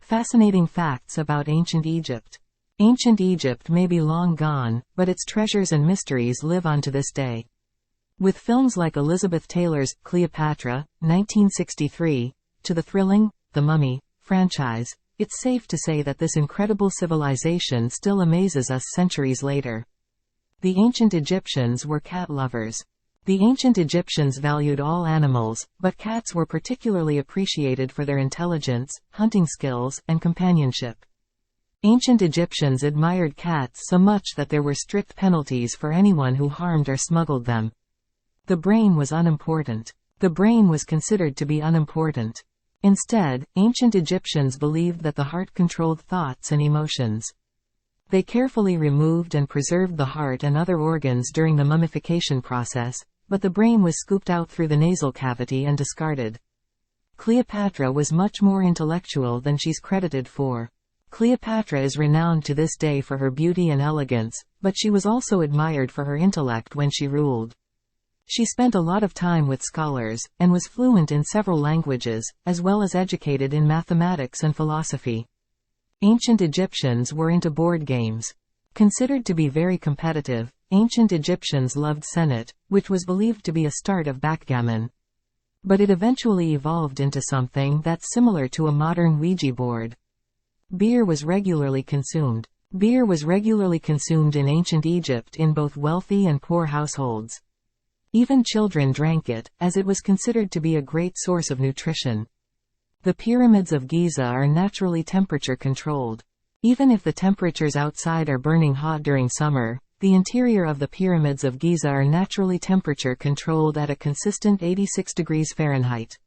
Fascinating facts about ancient Egypt. Ancient Egypt may be long gone, but its treasures and mysteries live on to this day. With films like Elizabeth Taylor's Cleopatra, 1963, to the thrilling The Mummy franchise, it's safe to say that this incredible civilization still amazes us centuries later. The ancient Egyptians were cat lovers. The ancient Egyptians valued all animals, but cats were particularly appreciated for their intelligence, hunting skills, and companionship. Ancient Egyptians admired cats so much that there were strict penalties for anyone who harmed or smuggled them. The brain was unimportant. The brain was considered to be unimportant. Instead, ancient Egyptians believed that the heart controlled thoughts and emotions. They carefully removed and preserved the heart and other organs during the mummification process, but the brain was scooped out through the nasal cavity and discarded. Cleopatra was much more intellectual than she's credited for. Cleopatra is renowned to this day for her beauty and elegance, but she was also admired for her intellect when she ruled. She spent a lot of time with scholars, and was fluent in several languages, as well as educated in mathematics and philosophy. Ancient Egyptians were into board games. Considered to be very competitive, ancient Egyptians loved senet, which was believed to be a start of backgammon. But it eventually evolved into something that's similar to a modern Ouija board. Beer was regularly consumed. Beer was regularly consumed in ancient Egypt in both wealthy and poor households. Even children drank it, as it was considered to be a great source of nutrition. The pyramids of Giza are naturally temperature controlled. Even if the temperatures outside are burning hot during summer, the interior of the pyramids of Giza are naturally temperature controlled at a consistent 86 degrees Fahrenheit.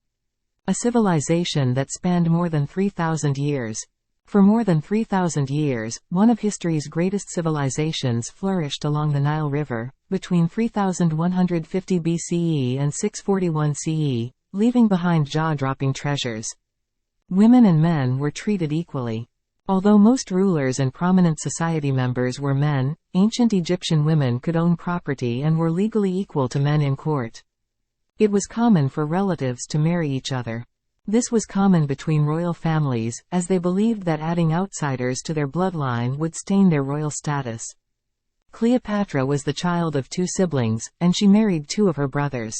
A civilization that spanned more than 3,000 years. For more than 3,000 years, one of history's greatest civilizations flourished along the Nile River, between 3150 BCE and 641 CE, leaving behind jaw-dropping treasures. Women and men were treated equally. Although most rulers and prominent society members were men, ancient Egyptian women could own property and were legally equal to men in court. It was common for relatives to marry each other. This was common between royal families, as they believed that adding outsiders to their bloodline would stain their royal status. Cleopatra was the child of 2 siblings, and she married 2 of her brothers.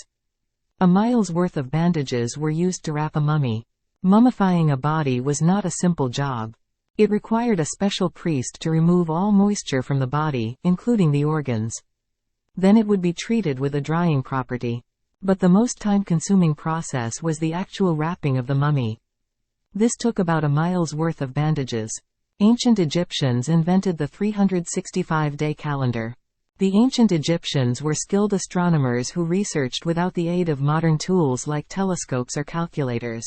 A mile's worth of bandages were used to wrap a mummy. Mummifying a body was not a simple job. It required a special priest to remove all moisture from the body, including the organs. Then it would be treated with a drying property. But the most time-consuming process was the actual wrapping of the mummy. This took about a mile's worth of bandages. Ancient Egyptians invented the 365-day calendar. The ancient Egyptians were skilled astronomers who researched without the aid of modern tools like telescopes or calculators.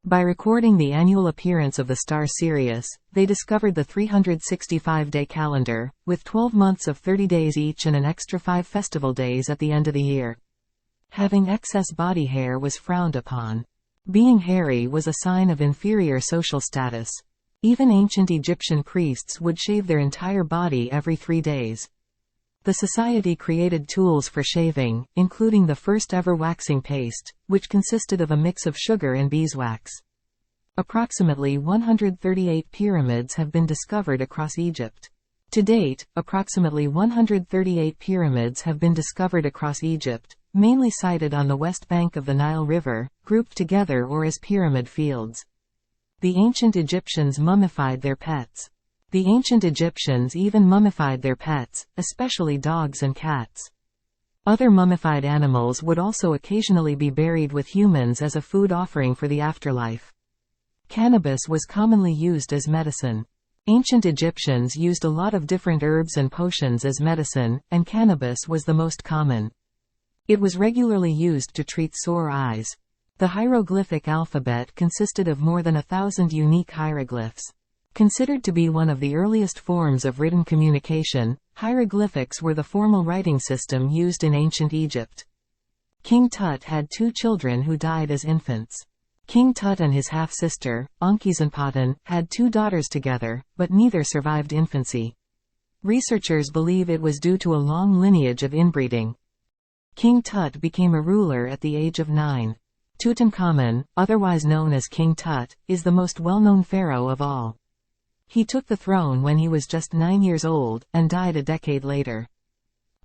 By recording the annual appearance of the star Sirius, they discovered the 365-day calendar, with 12 months of 30 days each and an extra 5 festival days at the end of the year. Having excess body hair was frowned upon. Being hairy was a sign of inferior social status. Even ancient Egyptian priests would shave their entire body every 3 days. The society created tools for shaving, including the first ever waxing paste, which consisted of a mix of sugar and beeswax. Approximately 138 pyramids have been discovered across Egypt. To date, approximately 138 pyramids have been discovered across Egypt, mainly sited on the west bank of the Nile River, grouped together or as pyramid fields. The ancient Egyptians mummified their pets. The ancient Egyptians even mummified their pets, especially dogs and cats. Other mummified animals would also occasionally be buried with humans as a food offering for the afterlife. Cannabis was commonly used as medicine. Ancient Egyptians used a lot of different herbs and potions as medicine, and cannabis was the most common. It was regularly used to treat sore eyes. The hieroglyphic alphabet consisted of more than 1,000 unique hieroglyphs. Considered to be one of the earliest forms of written communication, hieroglyphics were the formal writing system used in ancient Egypt. King Tut had 2 children who died as infants. King Tut and his half-sister, Ankhesenpatan, had 2 daughters together, but neither survived infancy. Researchers believe it was due to a long lineage of inbreeding. King Tut became a ruler at the age of 9. Tutankhamun, otherwise known as King Tut, is the most well-known pharaoh of all. He took the throne when he was just 9 years old, and died a decade later.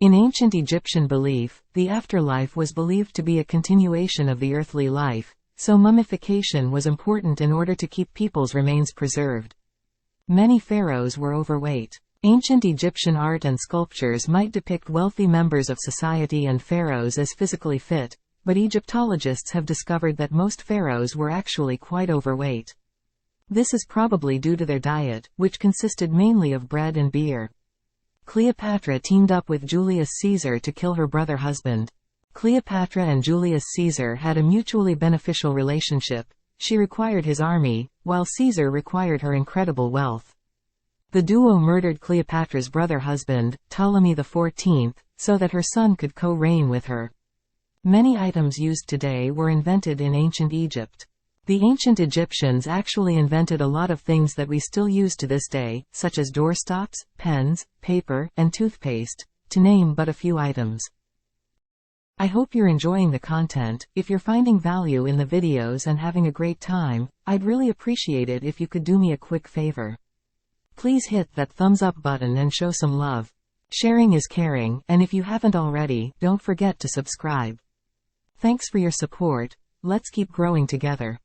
In ancient Egyptian belief, the afterlife was believed to be a continuation of the earthly life, so mummification was important in order to keep people's remains preserved. Many pharaohs were overweight. Ancient Egyptian art and sculptures might depict wealthy members of society and pharaohs as physically fit, but Egyptologists have discovered that most pharaohs were actually quite overweight. This is probably due to their diet, which consisted mainly of bread and beer. Cleopatra teamed up with Julius Caesar to kill her brother husband. Cleopatra and Julius Caesar had a mutually beneficial relationship. She required his army, while Caesar required her incredible wealth. The duo murdered Cleopatra's brother husband, Ptolemy XIV, so that her son could co-reign with her. Many items used today were invented in ancient Egypt. The ancient Egyptians actually invented a lot of things that we still use to this day, such as doorstops, pens, paper, and toothpaste, to name but a few items. I hope you're enjoying the content. If you're finding value in the videos and having a great time, I'd really appreciate it if you could do me a quick favor. Please hit that thumbs up button and show some love. Sharing is caring, and if you haven't already, don't forget to subscribe. Thanks for your support. Let's keep growing together.